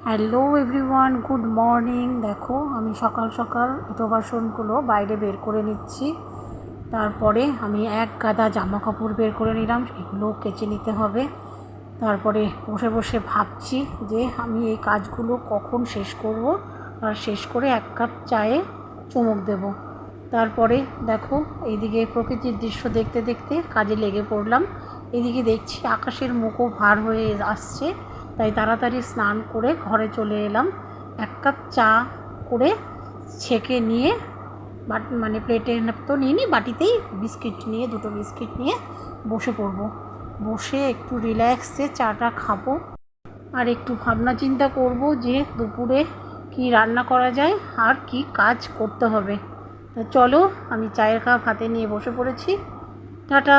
Hello everyone, good morning. দেখো আমি সকাল সকাল ইটো বাসনগুলো বাইরে বের করে নিচ্ছি। তারপরে আমি এক গাদা জামা কাপড় বের করে নিলাম, এগুলো কেচে নিতে হবে। তারপরে বসে বসে ভাবছি যে আমি এই কাজগুলো কখন শেষ করব, আর শেষ করে এক কাপ চায়ে চুমুক দেব। তারপরে দেখো এইদিকে প্রকৃতির দৃশ্য দেখতে দেখতে কাজে লেগে পড়লাম। এদিকে দেখছি আকাশের মুখও ভার হয়ে আসছে, তাই তাড়াতাড়ি স্নান করে ঘরে চলে এলাম। এক কাপ চা করে ছেঁকে নিয়ে প্লেটে তো নিইনি, বাটিতেই বিস্কিট নিয়ে দুটো বিস্কিট নিয়ে বসে পড়বো। বসে একটু রিল্যাক্সে চাটা খাবো, আর একটু ভাবনা চিন্তা করব যে দুপুরে কি রান্না করা যায় আর কি কাজ করতে হবে। তো চলো, আমি চায়ের কাপ হাতে নিয়ে বসে পড়েছি। টাটা।